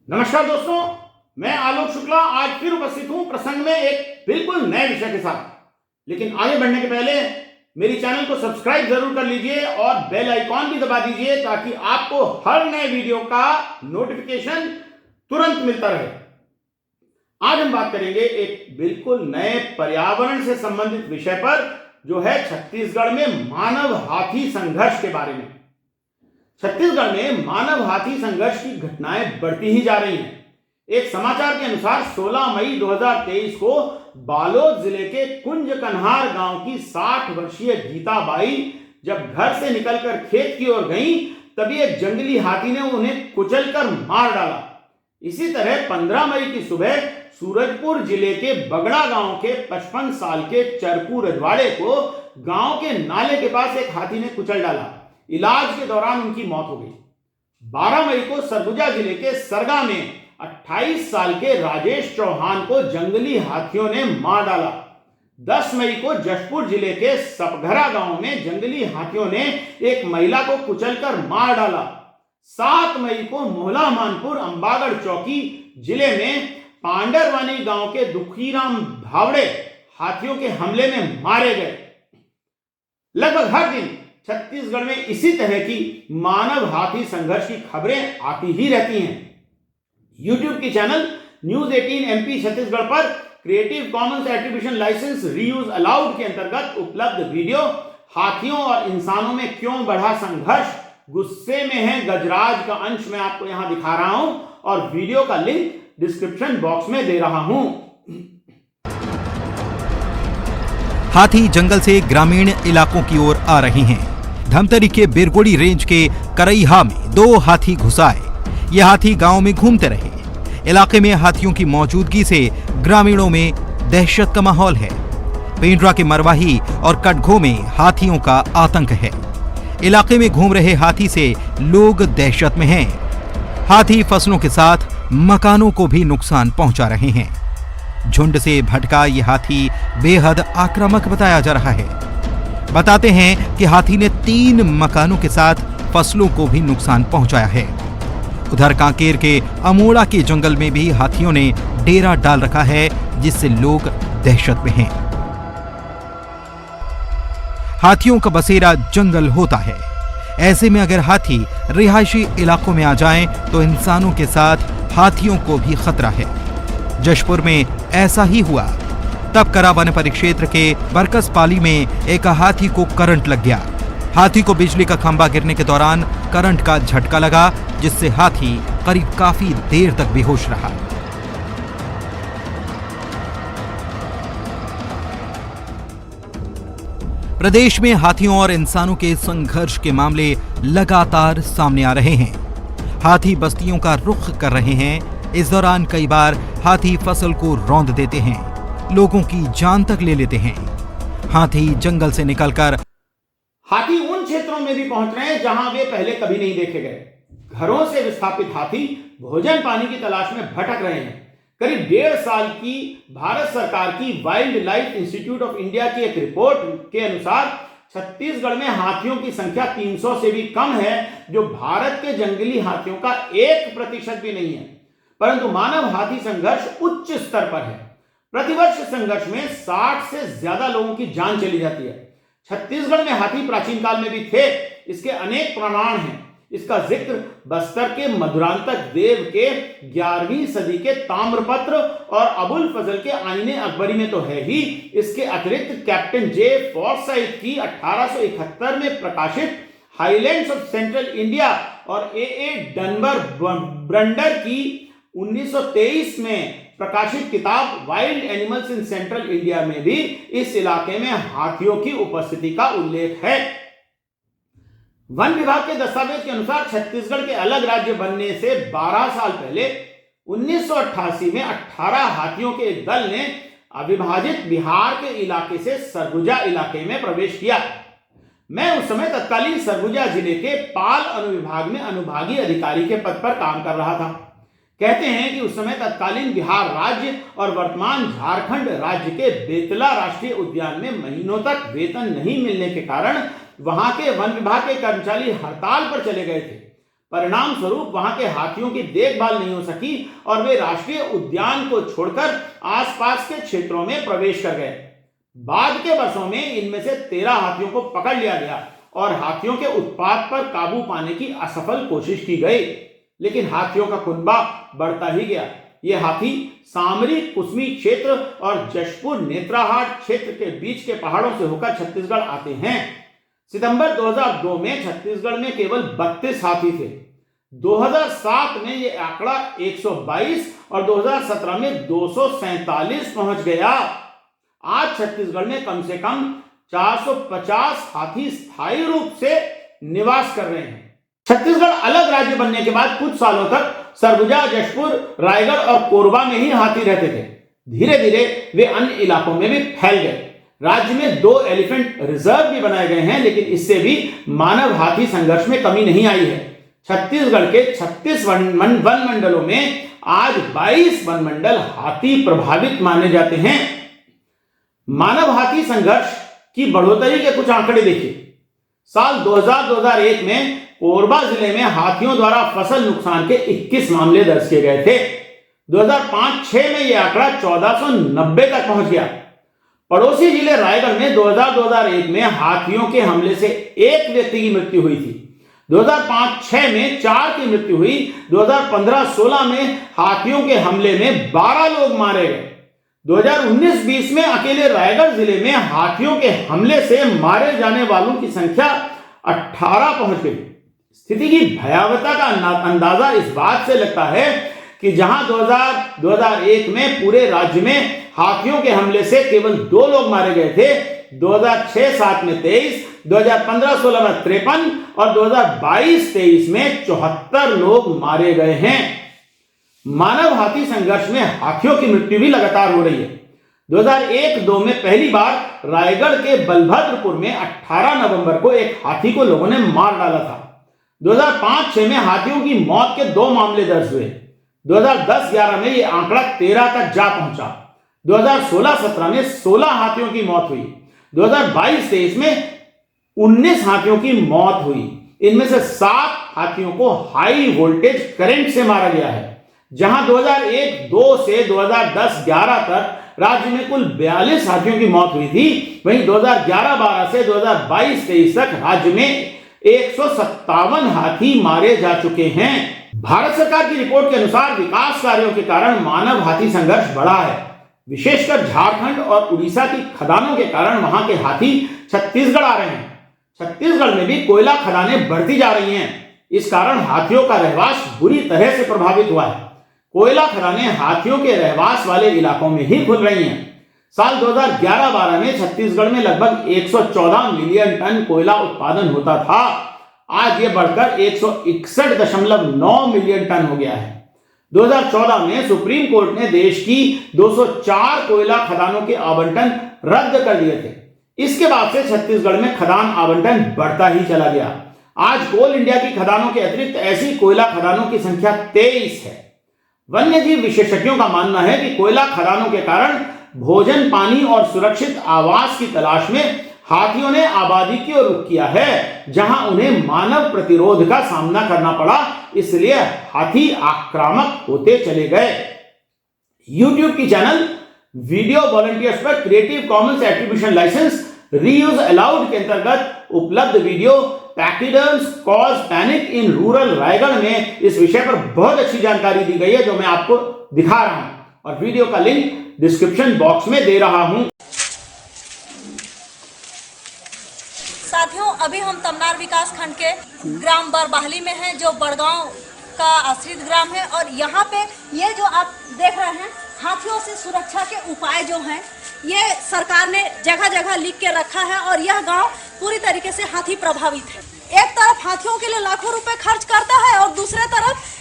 नमस्कार दोस्तों, मैं आलोक शुक्ला आज फिर उपस्थित हूं प्रसंग में एक बिल्कुल नए विषय के साथ। लेकिन आगे बढ़ने के पहले मेरी चैनल को सब्सक्राइब जरूर कर लीजिए और बेल आइकॉन भी दबा दीजिए ताकि आपको हर नए वीडियो का नोटिफिकेशन तुरंत मिलता रहे। आज हम बात करेंगे एक बिल्कुल नए पर्यावरण से संबंधित विषय पर, जो है छत्तीसगढ़ में मानव हाथी संघर्ष के बारे में। छत्तीसगढ़ में मानव हाथी संघर्ष की घटनाएं बढ़ती ही जा रही हैं। एक समाचार के अनुसार 16 मई 2023 को बालोद जिले के कुंज कन्हार गांव की 60 वर्षीय गीता बाई जब घर से निकलकर खेत की ओर गईं, तभी एक जंगली हाथी ने उन्हें कुचलकर मार डाला। इसी तरह 15 मई की सुबह सूरजपुर जिले के बगड़ा गांव के 55 साल के चरपू रजवाड़े को गांव के नाले के पास एक हाथी ने कुचल डाला। इलाज के दौरान उनकी मौत हो गई। 12 मई को सरगुजा जिले के सरगा में 28 साल के राजेश चौहान को जंगली हाथियों ने मार डाला। 10 मई को जशपुर जिले के सपघरा गांव में जंगली हाथियों ने एक महिला को कुचलकर मार डाला। 7 मई को मोहला मानपुर अंबागढ़ चौकी जिले में पांडरवानी गांव के दुखीराम भावड़े हाथियों के हमले में मारे गए। लगभग हर दिन छत्तीसगढ़ में इसी तरह की मानव हाथी संघर्ष की खबरें आती ही रहती हैं। YouTube की चैनल न्यूज 18 MP छत्तीसगढ़ पर creative commons attribution licence reuse allowed के अंतर्गत उपलब्ध वीडियो हाथियों और इंसानों में क्यों बढ़ा संघर्ष, गुस्से में है गजराज का अंश मैं आपको यहां दिखा रहा हूं और वीडियो का लिंक डिस्क्रिप्शन बॉक्स में दे रहा हूं। हाथी जंगल से ग्रामीण इलाकों की ओर आ रहे हैं। धमतरी के बिरगोड़ी रेंज के करईहा में 2 हाथी घुसाए। ये हाथी गांव में घूमते रहे। इलाके में हाथियों की मौजूदगी से ग्रामीणों में दहशत का माहौल है। पेंड्रा के मरवाही और कटघो में हाथियों का आतंक है। इलाके में घूम रहे हाथी से लोग दहशत में हैं। हाथी फसलों के साथ मकानों को भी नुकसान पहुंचा रहे हैं। झुंड से भटका ये हाथी बेहद आक्रामक बताया जा रहा है। बताते हैं कि हाथी ने 3 मकानों के साथ फसलों को भी नुकसान पहुंचाया है। उधर कांकेर के अमोड़ा के जंगल में भी हाथियों ने डेरा डाल रखा है, जिससे लोग दहशत में हैं। हाथियों का बसेरा जंगल होता है। ऐसे में अगर हाथी रिहायशी इलाकों में आ जाएं, तो इंसानों के साथ हाथियों को भी खतरा है। जशपुर में ऐसा ही हुआ। तब करा वन परिक्षेत्र के बरकसपाली में एक हाथी को करंट लग गया। हाथी को बिजली का खंभा गिरने के दौरान करंट का झटका लगा, जिससे हाथी करीब काफी देर तक बेहोश रहा। प्रदेश में हाथियों और इंसानों के संघर्ष के मामले लगातार सामने आ रहे हैं। हाथी बस्तियों का रुख कर रहे हैं। इस दौरान कई बार हाथी फसल को रौंद देते हैं, लोगों की जान तक ले लेते हैं। हाथी जंगल से निकलकर हाथी उन क्षेत्रों में भी पहुंच रहे हैं जहां वे पहले कभी नहीं देखे गए। घरों से विस्थापित हाथी भोजन पानी की तलाश में भटक रहे हैं। करीब 1.5 साल की भारत सरकार की wild life institute of India की एक रिपोर्ट के अनुसार छत्तीसगढ़ में हाथियों की संख्या 300 से भी कम है, जो भारत के जंगली हाथियों का 1% भी नहीं है। परंतु मानव हाथी संघर्ष उच्च स्तर पर है। प्रतिवर्ष संघर्ष में 60 से ज्यादा लोगों की जान चली जाती है। छत्तीसगढ़ में हाथी प्राचीन काल में भी थे। इसके अनेक प्रमाण हैं। इसका जिक्र बस्तर के मधुरांतक देव के 11वीं सदी के ताम्रपत्र और अबुल फजल के आईने अकबरी में तो है ही। इसके अतिरिक्त कैप्टन जे फॉर्साइथ की 1871 में प्रकाशित हाईलैंड्स ऑफ सेंट्रल इंडिया और ए डनबर ब्रंडर की 1923 में प्रकाशित किताब wild animals in central India में भी इस इलाके में हाथियों की उपस्थिति का उल्लेख है। वन विभाग के दस्तावेज के अनुसार छत्तीसगढ़ के अलग राज्य बनने से 12 साल पहले 1988 में 18 हाथियों के एक दल ने अविभाजित बिहार के इलाके से सरगुजा इलाके में प्रवेश किया। मैं उस समय तत्कालीन सरगुजा जिले के पाल अनुविभाग में अनुभागीय अधिकारी के पद पर काम कर रहा था। कहते हैं कि उस समय तत्कालीन बिहार राज्य और वर्तमान झारखंड राज्य के बेतला राष्ट्रीय उद्यान में महीनों तक वेतन नहीं मिलने के कारण वहां के वन विभाग के कर्मचारी हड़ताल पर चले गए थे। परिणाम स्वरूप वहां के हाथियों की देखभाल नहीं हो सकी और वे राष्ट्रीय उद्यान को छोड़कर आसपास के क्षेत्रों में प्रवेश कर गए। बाद के वर्षों में इनमें से 13 हाथियों को पकड़ लिया गया और हाथियों के उत्पात पर काबू पाने की असफल कोशिश की गई, लेकिन हाथियों का कुनबा बढ़ता ही गया। ये हाथी सामरी कुसमी क्षेत्र और जशपुर नेत्राहाट क्षेत्र के बीच के पहाड़ों से होकर छत्तीसगढ़ आते हैं। सितंबर 2002 में छत्तीसगढ़ में केवल 32 हाथी थे। 2007 में ये आंकड़ा 122 और 2017 में 247 पहुंच गया। आज छत्तीसगढ़ में कम से कम 450 हाथी स्थायी रूप से निवास कर रहे हैं। छत्तीसगढ़ अलग राज्य बनने के बाद कुछ सालों तक सरगुजा, जशपुर, रायगढ़ और कोरबा में ही हाथी रहते थे। धीरे धीरे वे अन्य इलाकों में भी फैल गए। राज्य में 2 एलिफेंट रिजर्व भी बनाए गए हैं, लेकिन इससे भी मानव हाथी संघर्ष में कमी नहीं आई है। छत्तीसगढ़ के 36 वन मंडलों में आज 22 वन मंडल हाथी प्रभावित माने जाते हैं। मानव हाथी संघर्ष की बढ़ोतरी के कुछ आंकड़े देखिए। साल 2000-2001 में कोरबा जिले में हाथियों द्वारा फसल नुकसान के 21 मामले दर्ज किए गए थे। 2005-06 में यह आंकड़ा 1490 तक पहुंच गया। पड़ोसी जिले रायगढ़ में 2000-2001 में हाथियों के हमले से 1 व्यक्ति की मृत्यु हुई थी। 2005-06 में 4 की मृत्यु हुई। 2015-16 में हाथियों के हमले में 12 लोग मारे गए। 2019-20 में अकेले रायगढ़ जिले में हाथियों के हमले से मारे जाने वालों की संख्या 18 पहुंच गई। स्थिति की भयावहता का अंदाजा इस बात से लगता है कि जहां 2000-2001 में पूरे राज्य में हाथियों के हमले से केवल 2 लोग मारे गए थे, 2006-07 में 23, 2015-16 में 53 और 2022-23 में 74 लोग मारे गए हैं। मानव हाथी संघर्ष में हाथियों की मृत्यु भी लगातार हो रही है। 2001-02 में पहली बार रायगढ़ के बलभद्रपुर में 18 नवंबर को एक हाथी को लोगों ने मार डाला था। 2005-06 में हाथियों की मौत के 2 मामले दर्ज हुए। 2010-11 में यह आंकड़ा 13 तक जा पहुंचा। 2016-17 में 16 हाथियों की मौत हुई। 2022-23 में 19 हाथियों की मौत हुई। इनमें से 7 हाथियों को हाई वोल्टेज करंट से मारा गया है। जहां 2001-02 से 2010-11 तक राज्य में कुल 42 हाथियों की मौत हुई थी, वहीं 2011-12 से 2022-23 तक राज्य में 157 हाथी मारे जा चुके हैं। भारत सरकार की रिपोर्ट के अनुसार विकास कार्यों के कारण मानव हाथी संघर्ष बढ़ा है। विशेषकर झारखंड और उड़ीसा की खदानों के कारण वहां के हाथी छत्तीसगढ़ आ रहे हैं। छत्तीसगढ़ में भी कोयला खदानें बढ़ती जा रही हैं। इस कारण हाथियों का रहवास बुरी तरह से प्रभावित हुआ है। कोयला खदानें हाथियों के रहवास वाले इलाकों में ही खुल रही हैं। साल 2011-12 में छत्तीसगढ़ में लगभग 114 मिलियन टन कोयला उत्पादन होता था। आज यह बढ़कर 161.9 मिलियन टन हो गया है। 2014 में सुप्रीम कोर्ट ने देश की 204 कोयला खदानों के आवंटन रद्द कर दिए थे। इसके बाद से छत्तीसगढ़ में खदान आवंटन बढ़ता ही चला गया। आज कोल इंडिया की खदानों के अतिरिक्त ऐसी कोयला खदानों की संख्या 23 है। वन्यजीव विशेषज्ञों का मानना है कि कोयला खदानों के कारण भोजन, पानी और सुरक्षित आवास की तलाश में हाथियों ने आबादी की ओर रुख किया है, जहां उन्हें मानव प्रतिरोध का सामना करना पड़ा, इसलिए हाथी आक्रामक होते चले गए। YouTube की चैनल वीडियो वॉलंटियर्स पर creative commons attribution licence reuse allowed के अंतर्गत उपलब्ध video pachyderms cause panic in rural Raigad में इस विषय पर बहुत अच्छी जानकारी दी गई है, जो मैं आपको दिखा रहा हूं और वीडियो का लिंक डिस्क्रिप्शन बॉक्स में दे रहा हूं। साथियों, अभी हम तमनार विकास खंड के ग्राम बरबाहली में हैं, जो बड़गांव का आश्रित ग्राम है। और यहाँ पे ये जो आप देख रहे हैं, हाथियों से सुरक्षा के उपाय जो हैं, ये सरकार ने जगह जगह लिख के रखा है। और यह गांव पूरी तरीके से हाथी प्रभावित है। एक तरफ हाथियों के लिए लाखों रुपए खर्च करता है और दूसरे तरफ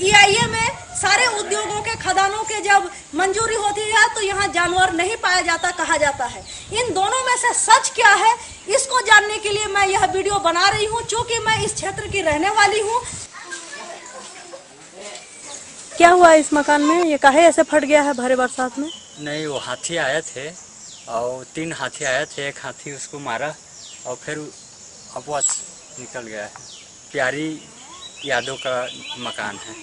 EIA में सारे उद्योगों के खदानों के जब मंजूरी होती है तो यहाँ जानवर नहीं पाया जाता कहा जाता है। इन दोनों में से सच क्या है, इसको जानने के लिए मैं यह वीडियो बना रही हूँ, चूँकि मैं इस क्षेत्र की रहने वाली हूँ। क्या हुआ इस मकान में, ये काहे ऐसे फट गया है भारी बरसात में? नहीं, वो हाथी आए थे और 3 हाथी आए थे। एक हाथी उसको मारा और फिर अपवास निकल गया है। प्यारी यादव का मकान है।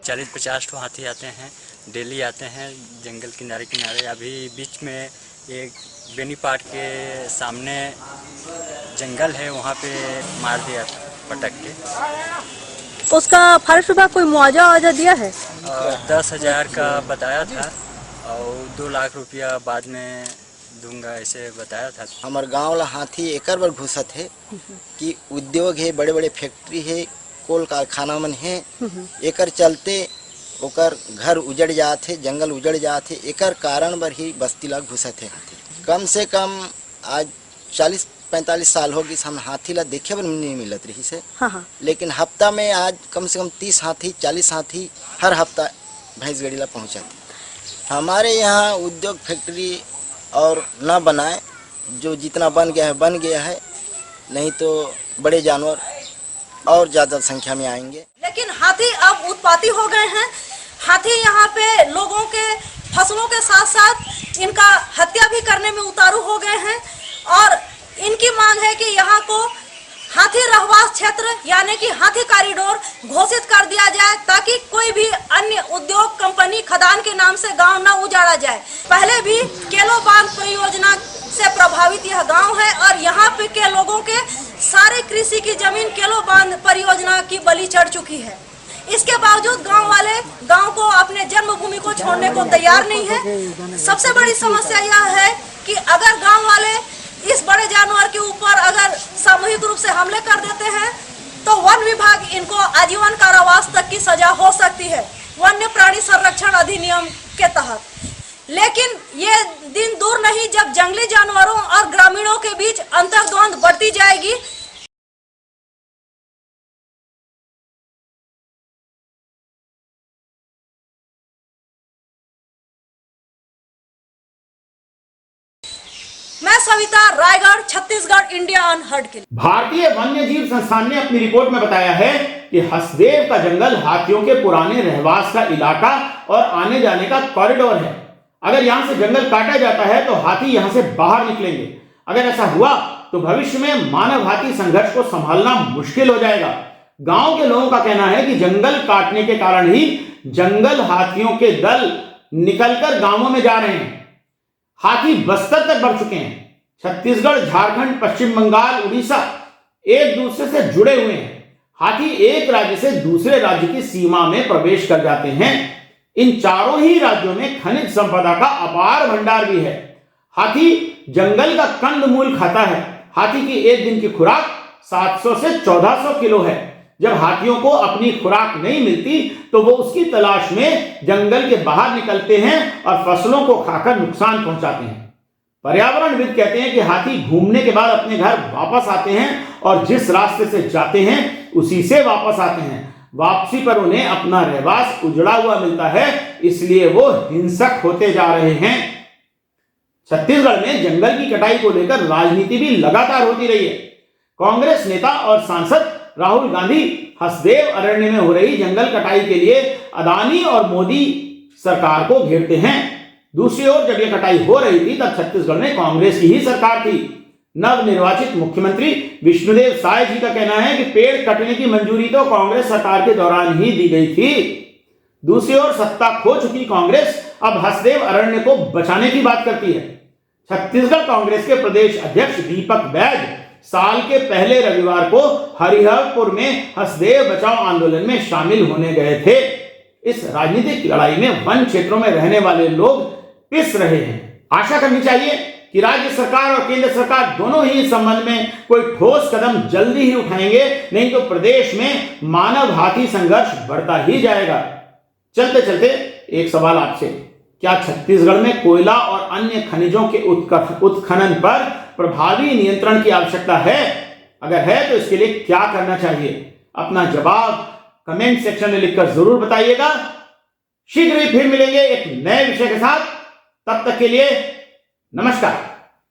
40-50 ठो हाथी आते हैं, डेली आते हैं जंगल किनारे किनारे। अभी बीच में एक बेनीपाट के सामने जंगल है, वहाँ पे मार दिया पटक के। उसका फॉरेस्ट विभाग कोई मुआवजा दिया है? 10,000 का बताया था और 2 लाख रुपया बाद में दूंगा ऐसे बताया था। हमारे गांव ला हाथी एकर बर घुसत है कि उद्योग है, बड़े बड़े फैक्ट्री है, कोल कारखाना मन है, एकर चलते ओकर घर उजड़ जात है, जंगल उजड़ जात है। एकर कारण बर ही बस्ती ला घुसत है हाथी। कम से कम आज 40-45 साल हो गई हम हाथी ला देखे बर नहीं मिलत रही से। हाँ। लेकिन हफ्ता में आज कम से कम 30 हाथी 40 हाथी हर हफ्ता भैंस गड़ी ला पहुँचाते। हमारे यहाँ उद्योग फैक्ट्री और न बनाए, जो जितना बन गया है, नहीं तो बड़े जानवर और ज़्यादा संख्या में आएंगे। लेकिन हाथी अब उत्पाती हो गए हैं। हाथी यहाँ पे लोगों के फसलों के साथ साथ इनका हत्या भी करने में उतारू हो गए हैं और इनकी मांग है कि यहाँ को हाथी रहवास क्षेत्र यानी कि हाथी कॉरिडोर घोषित कर दिया जाए, ताकि कोई भी अन्य उद्योग कंपनी खदान के नाम से गांव न उजाड़ा जाए। पहले भी केलो बांध परियोजना से प्रभावित यह गांव है और यहाँ पे के लोगों के सारे कृषि की जमीन केलो बांध परियोजना की बलि चढ़ चुकी है। इसके बावजूद गांव वाले गांव को अपने जन्मभूमि को छोड़ने को तैयार नहीं है। सबसे बड़ी समस्या यह है कि अगर गांव वाले इस बड़े जानवर के ऊपर अगर सामूहिक रूप से हमले कर देते हैं तो वन विभाग इनको आजीवन कारावास तक की सजा हो सकती है वन्य प्राणी संरक्षण अधिनियम के तहत। लेकिन ये दिन दूर नहीं जब जंगली जानवरों और ग्रामीणों के बीच अंतर्द्वंद बढ़ती जाएगी। मैं सविता, रायगढ़, छत्तीसगढ़, इंडिया अनहर्ड के लिए। भारतीय वन्य जीव संस्थान ने अपनी रिपोर्ट में बताया है कि हसदेव का जंगल हाथियों के पुराने रहवास का इलाका और आने जाने का कॉरिडोर है। अगर यहां से जंगल काटा जाता है तो हाथी यहां से बाहर निकलेंगे। अगर ऐसा हुआ तो भविष्य में मानव हाथी संघर्ष को संभालना मुश्किल हो जाएगा। गांव के लोगों का कहना है कि जंगल काटने के कारण ही जंगल हाथियों के दल निकलकर गांवों में जा रहे हैं। हाथी बस्तर तक बढ़ चुके हैं। छत्तीसगढ़, झारखंड, पश्चिम बंगाल, उड़ीसा एक दूसरे से जुड़े हुए हैं। हाथी एक राज्य से दूसरे राज्य की सीमा में प्रवेश कर जाते हैं। इन चारों ही राज्यों में खनिज संपदा का अपार भंडार भी है। हाथी जंगल का कंदमूल खाता है। हाथी की एक दिन की खुराक 700 से 1400 किलो है। जब हाथियों को अपनी खुराक नहीं मिलती तो वो उसकी तलाश में जंगल के बाहर निकलते हैं और फसलों को खाकर नुकसान पहुंचाते हैं। पर्यावरणविद कहते हैं कि हाथी घूमने के बाद अपने घर वापस आते हैं और जिस रास्ते से जाते हैं उसी से वापस आते हैं। वापसी पर उन्हें अपना रहवास उजड़ा हुआ मिलता है, इसलिए वो हिंसक होते जा रहे हैं। छत्तीसगढ़ में जंगल की कटाई को लेकर राजनीति भी लगातार होती रही है। कांग्रेस नेता और सांसद राहुल गांधी हसदेव अरण्य में हो रही जंगल कटाई के लिए अदानी और मोदी सरकार को घेरते हैं। दूसरी ओर जब यह कटाई हो रही थी तब छत्तीसगढ़ में कांग्रेस की ही सरकार थी। नवनिर्वाचित मुख्यमंत्री विष्णुदेव साय जी का कहना है कि पेड़ कटने की मंजूरी तो कांग्रेस सरकार के दौरान ही दी गई थी। दूसरी ओर सत्ता खो चुकी कांग्रेस अब हसदेव अरण्य को बचाने की बात करती है। छत्तीसगढ़ कांग्रेस के प्रदेश अध्यक्ष दीपक बैज साल के पहले रविवार को हरिहरपुर में हसदेव बचाओ आंदोलन में शामिल होने गए थे। इस राजनीतिक लड़ाई में वन क्षेत्रों में रहने वाले लोग पिस रहे हैं। आशा करनी चाहिए कि राज्य सरकार और केंद्र सरकार दोनों ही इस संबंध में कोई ठोस कदम जल्दी ही उठाएंगे, नहीं तो प्रदेश में मानव हाथी संघर्ष बढ़ता ही जाएगा। चलते चलते एक सवाल आपसे, क्या छत्तीसगढ़ में कोयला और अन्य खनिजों के उत्खनन पर प्रभावी नियंत्रण की आवश्यकता है? अगर है तो इसके लिए क्या करना चाहिए? अपना जवाब कमेंट सेक्शन में लिखकर जरूर बताइएगा। शीघ्र ही फिर मिलेंगे एक नए विषय के साथ। तब तक के लिए नमस्कार।